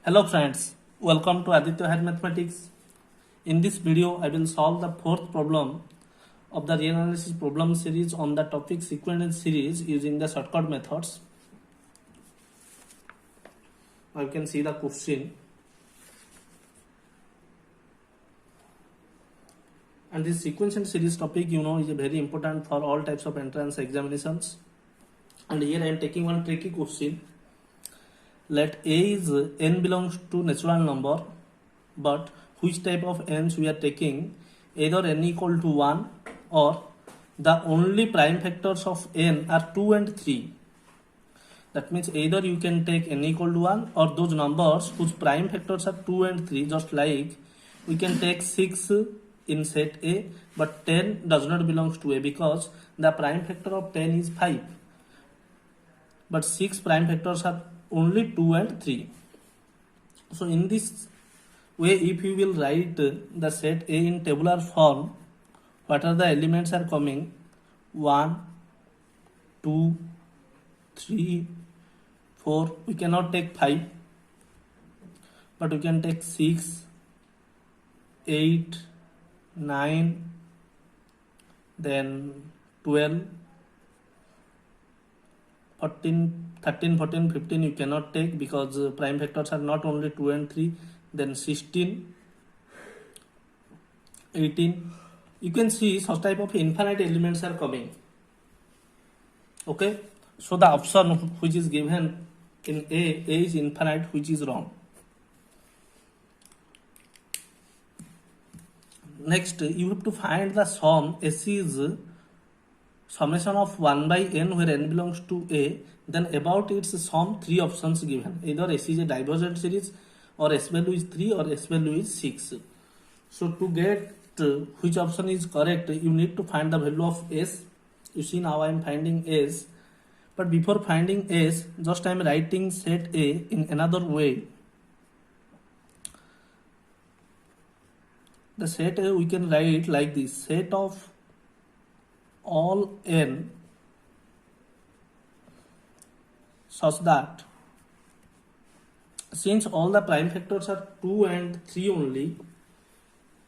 Hello friends, welcome to Aditya Higher Mathematics. In this video, I will solve the fourth problem of the real analysis problem series on the topic sequence series using the shortcut methods. Now you can see the question. And this sequence and series topic, is very important for all types of entrance examinations. And here I am taking one tricky question. Let A is n belongs to natural number, but which type of n's we are taking, either n equal to 1 or the only prime factors of n are 2 and 3. That means either you can take n equal to 1 or those numbers whose prime factors are 2 and 3, just like we can take 6 in set A, but 10 does not belong to A because the prime factor of 10 is 5. But 6 prime factors are only 2 and 3. So in this way, if you will write the set A in tabular form, what are the elements are coming? 1, 2, 3, 4. We cannot take 5, but we can take 6, 8, 9, then 12, 13, 14, 15 you cannot take because prime factors are not only 2 and 3, then 16, 18. You can see such type of infinite elements are coming. Okay, so the option which is given in A is infinite, which is wrong. Next, you have to find the sum. S is summation of 1 by n where n belongs to A, then about its sum 3 options given. Either S is a divergent series, or S value is 3, or S value is 6. So to get which option is correct, you need to find the value of S. You see now I am finding S, but before finding S, just I am writing set A in another way. The set A we can write like this: set of all n such that since all the prime factors are 2 and 3 only,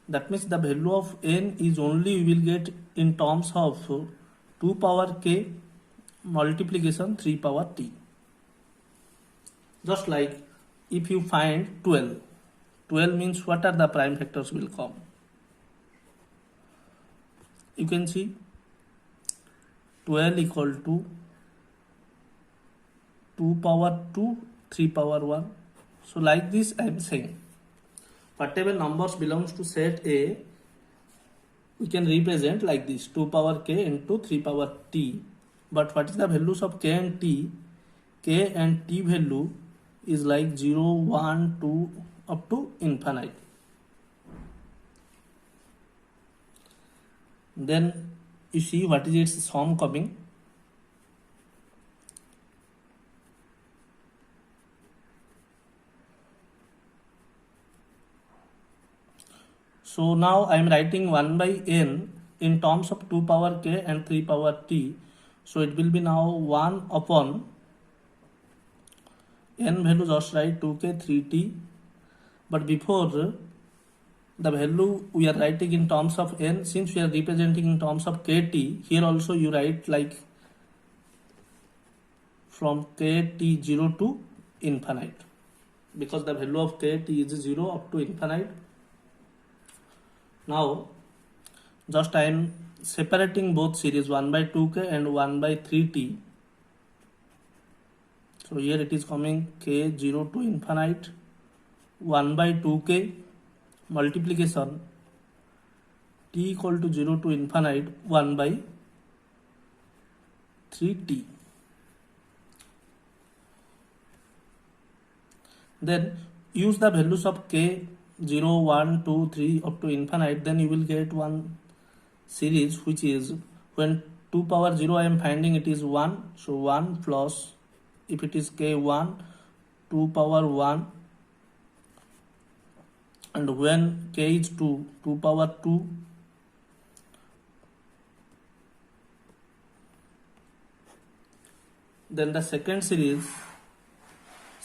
that means the value of n is only we will get in terms of 2 power k multiplication 3 power t. Just like if you find 12, 12 means what are the prime factors will come. You can see 12 equal to 2 power 2, 3 power 1. So like this I am saying, whatever numbers belongs to set A, we can represent like this: 2 power k into 3 power t. But what is the values of k and t? K and t value is like 0, 1, 2 up to infinite. Then you see what is its sum coming. So now I am writing 1 by n in terms of 2 power k and 3 power t. So it will be now 1 upon n value, just write 2k 3t. But before the value we are writing in terms of n, since we are representing in terms of kt, here also you write like from kt 0 to infinite, because the value of kt is 0 up to infinite. Now just I am separating both series, 1 by 2k and 1 by 3t. So here it is coming k 0 to infinite, 1 by 2k multiplication t equal to 0 to infinite 1 by 3t. Then use the values of k 0, 1, 2, 3 up to infinite, then you will get one series which is, when 2 power 0 I am finding it is 1, so 1 plus, if it is k1, 2 power 1, and when k is 2, 2 power 2, then the second series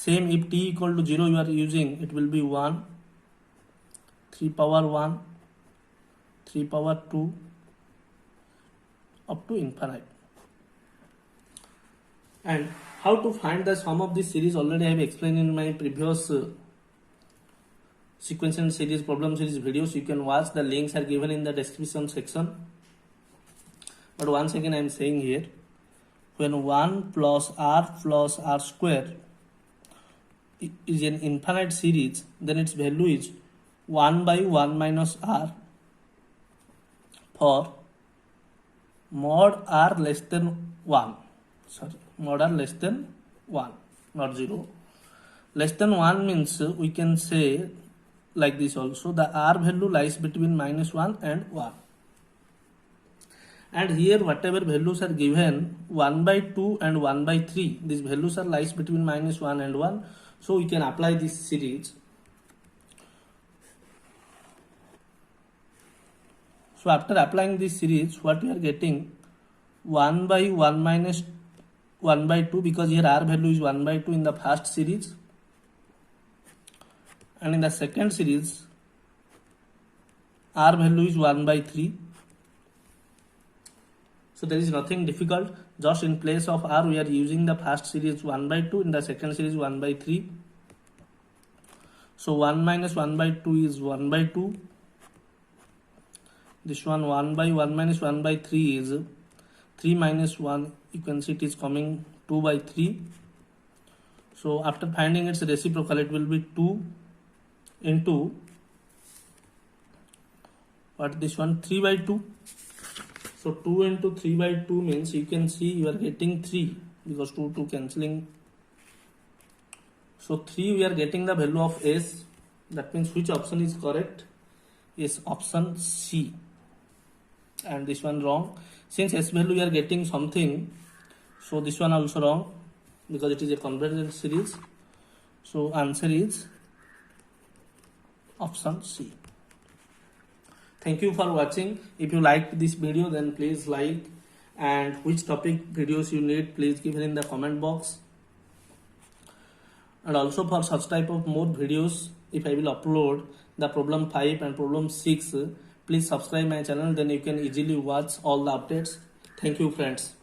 Same, if t equal to 0 you are using, it will be 1, 3 power 1, 3 power 2 up to infinite. And how to find the sum of this series already I have explained in my previous sequential series problem series videos. You can watch, the links are given in the description section. But once again I am saying here, when 1 plus r square is an infinite series, then its value is 1 by 1 minus r for mod r less than 1. Mod r less than 1, not 0. Less than 1 means we can say like this also, the r value lies between minus 1 and 1. And here whatever values are given, 1 by 2 and 1 by 3, these values are lies between minus 1 and 1. So we can apply this series. So after applying this series, what we are getting, 1 by 1 minus 1 by 2, because here r value is 1 by 2 in the first series, and in the second series r value is 1 by 3. So there is nothing difficult, just in place of r we are using the first series 1 by 2, in the second series 1 by 3. So 1 minus 1 by 2 is 1 by 2. This one 1 by 1 minus 1 by 3 is 3 minus 1, you can see it is coming 2 by 3. So after finding its reciprocal, it will be 2 into what, this one 3 by 2. So 2 into 3 by 2 means you can see you are getting 3, because 2 cancelling. So 3 we are getting the value of s. That means which option is correct? Is option C. And this one wrong. Since s value we are getting something, so this one also wrong, because it is a convergent series. So answer is option C. Thank you for watching. If you liked this video, then please like, and which topic videos you need, please give it in the comment box. And also for such type of more videos, if I will upload the problem 5 and problem 6, please subscribe my channel, then you can easily watch all the updates. Thank you friends.